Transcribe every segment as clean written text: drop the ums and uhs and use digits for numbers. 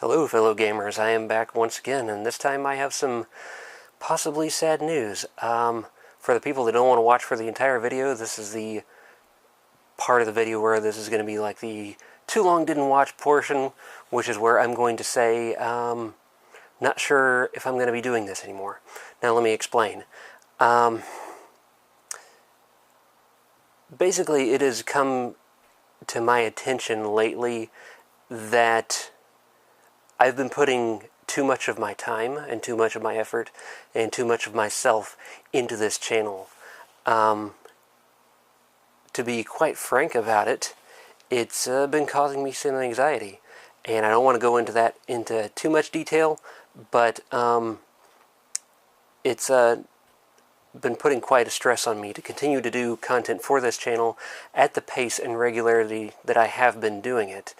Hello, fellow gamers. I am back once again, and this time I have some possibly sad news. For the people that don't want to watch for the entire video, this is the part of the video where this is going to be like the too long didn't watch portion, which is where I'm going to say, not sure if I'm going to be doing this anymore. Now let me explain. Basically, it has come to my attention lately that I've been putting too much of my time and too much of my effort and too much of myself into this channel. To be quite frank about it, it's been causing me some anxiety. And I don't want to go into too much detail, but it's been putting quite a stress on me to continue to do content for this channel at the pace and regularity that I have been doing it.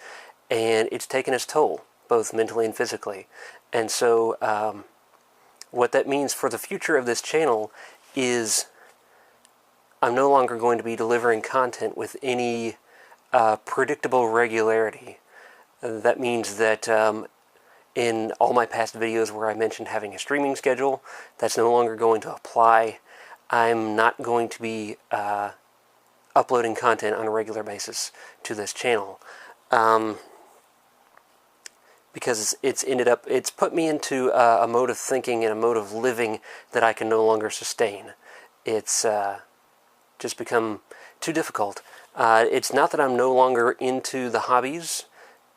And it's taken its toll, both mentally and physically. And so what that means for the future of this channel is I'm no longer going to be delivering content with any predictable regularity. That means that in all my past videos where I mentioned having a streaming schedule, that's no longer going to apply. I'm not going to be uploading content on a regular basis to this channel. Because it's put me into a mode of thinking and a mode of living that I can no longer sustain. It's just become too difficult. It's not that I'm no longer into the hobbies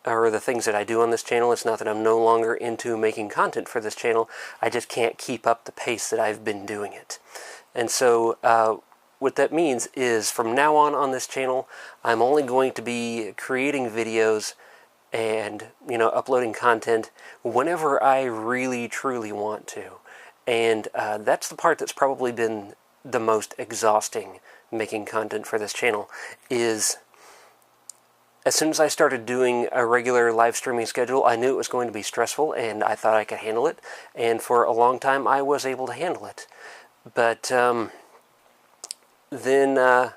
or the things that I do on this channel. It's not that I'm no longer into making content for this channel. I just can't keep up the pace that I've been doing it. And so what that means is from now on this channel, I'm only going to be creating videos and, uploading content whenever I really, truly want to. And that's the part that's probably been the most exhausting making content for this channel, is as soon as I started doing a regular live streaming schedule, I knew it was going to be stressful, and I thought I could handle it. And for a long time, I was able to handle it. But then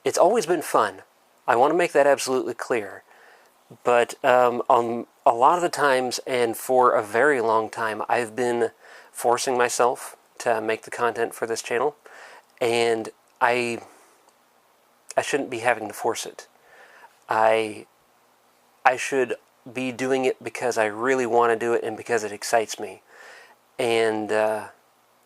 it's always been fun. I want to make that absolutely clear. But on a lot of the times, and for a very long time, I've been forcing myself to make the content for this channel, and I shouldn't be having to force it. I should be doing it because I really want to do it and because it excites me. And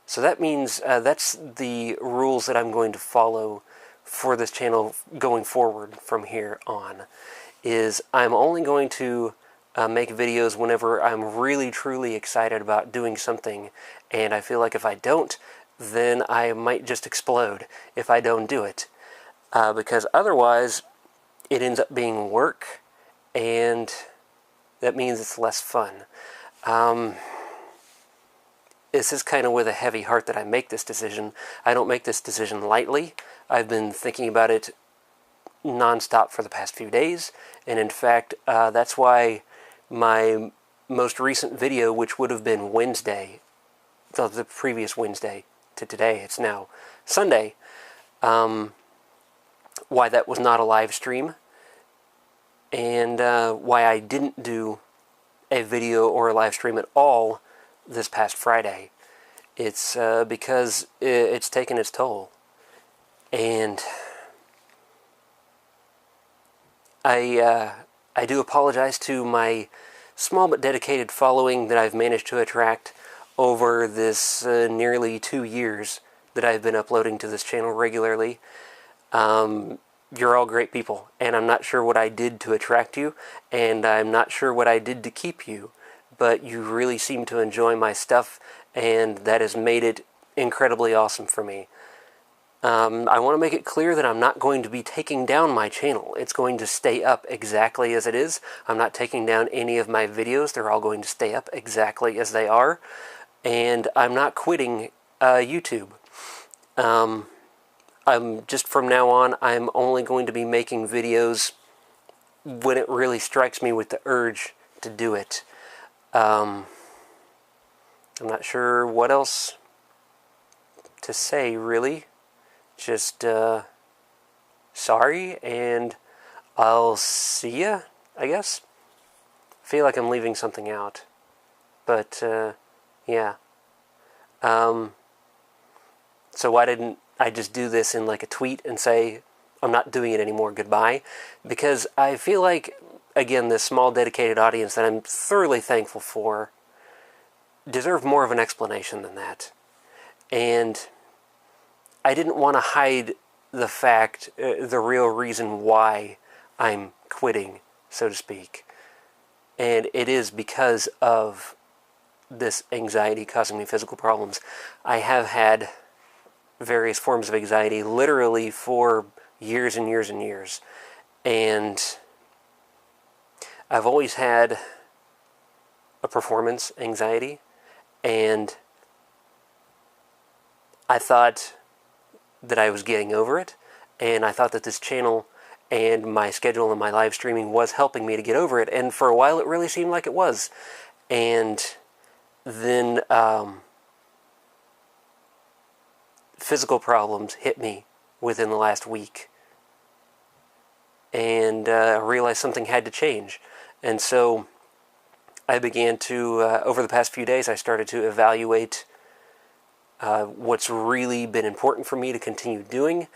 so that means that's the rules that I'm going to follow for this channel going forward from here on, is I'm only going to make videos whenever I'm really truly excited about doing something, and I feel like if I don't, then I might just explode if I don't do it. Because otherwise, it ends up being work, and that means it's less fun. This is kind of with a heavy heart that I make this decision. I don't make this decision lightly. I've been thinking about it nonstop for the past few days, and in fact, that's why my most recent video, which would have been Wednesday, the previous Wednesday to today, it's now Sunday, why that was not a live stream, and why I didn't do a video or a live stream at all this past Friday. It's because it's taken its toll. And I do apologize to my small but dedicated following that I've managed to attract over this nearly 2 years that I've been uploading to this channel regularly. You're all great people, and I'm not sure what I did to attract you, and I'm not sure what I did to keep you, but you really seem to enjoy my stuff, and that has made it incredibly awesome for me. I want to make it clear that I'm not going to be taking down my channel. It's going to stay up exactly as it is. I'm not taking down any of my videos. They're all going to stay up exactly as they are. And I'm not quitting YouTube. I'm just from now on, I'm only going to be making videos when it really strikes me with the urge to do it. I'm not sure what else to say, really. Just sorry, and I'll see ya, I guess. I feel like I'm leaving something out. But, yeah. So why didn't I just do this in like a tweet and say, I'm not doing it anymore, goodbye? Because I feel like, again, this small dedicated audience that I'm thoroughly thankful for deserve more of an explanation than that. And I didn't want to hide the fact, the real reason why I'm quitting, so to speak. And it is because of this anxiety causing me physical problems. I have had various forms of anxiety literally for years and years and years. And I've always had a performance anxiety, and I thought that I was getting over it, and I thought that this channel and my schedule and my live streaming was helping me to get over it, and for a while it really seemed like it was. And then physical problems hit me within the last week, and I realized something had to change. And so I began to, over the past few days, I started to evaluate what's really been important for me to continue doing,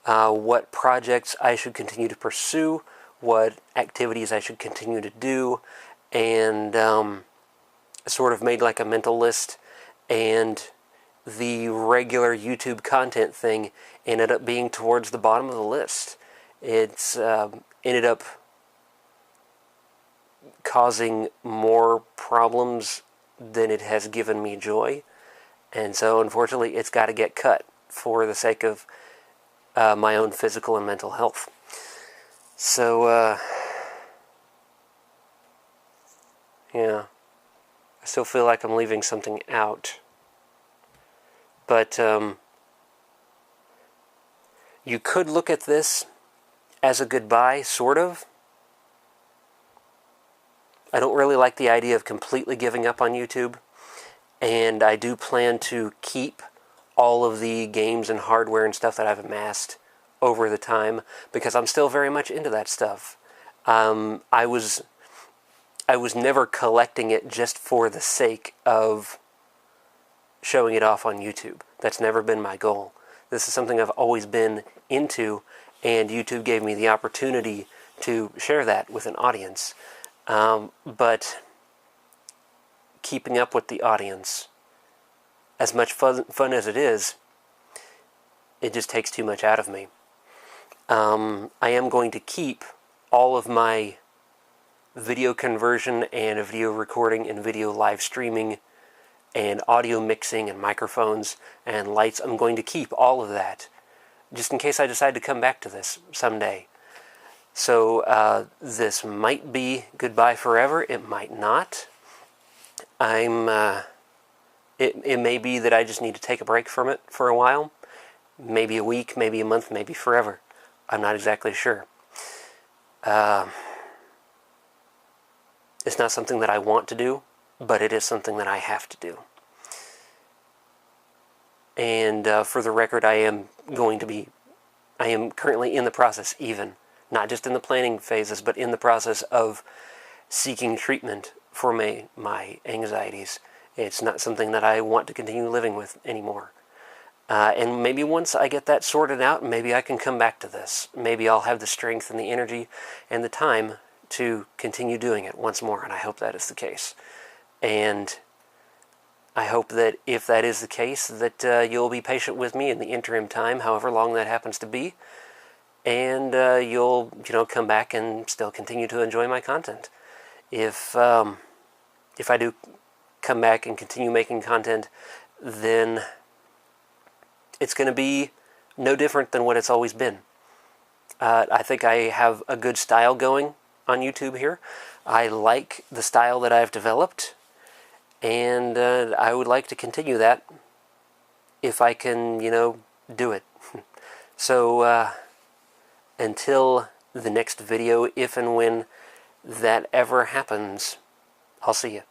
what projects I should continue to pursue, what activities I should continue to do, and sort of made like a mental list. And the regular YouTube content thing ended up being towards the bottom of the list. It's ended up causing more problems than it has given me joy. And so, unfortunately, it's got to get cut for the sake of my own physical and mental health. So, yeah. I still feel like I'm leaving something out. But, you could look at this as a goodbye, sort of. I don't really like the idea of completely giving up on YouTube. And I do plan to keep all of the games and hardware and stuff that I've amassed over the time, because I'm still very much into that stuff. I was never collecting it just for the sake of showing it off on YouTube. That's never been my goal. This is something I've always been into, and YouTube gave me the opportunity to share that with an audience. But keeping up with the audience, as much fun as it is, it just takes too much out of me. I am going to keep all of my video conversion and video recording and video live streaming and audio mixing and microphones and lights. I'm going to keep all of that, just in case I decide to come back to this someday. So this might be goodbye forever. It might not. It may be that I just need to take a break from it for a while. Maybe a week, maybe a month, maybe forever. I'm not exactly sure. It's not something that I want to do, but it is something that I have to do. And for the record, I am currently in the process, even, not just in the planning phases, but in the process of seeking treatment for my anxieties. It's not something that I want to continue living with anymore. And maybe once I get that sorted out, maybe I can come back to this. Maybe I'll have the strength and the energy and the time to continue doing it once more, and I hope that is the case. And I hope that if that is the case, that you'll be patient with me in the interim time, however long that happens to be, and you'll, come back and still continue to enjoy my content. If I do come back and continue making content, then it's going to be no different than what it's always been. I think I have a good style going on YouTube here. I like the style that I've developed, and I would like to continue that if I can, do it. So until the next video, if and when that ever happens, I'll see you.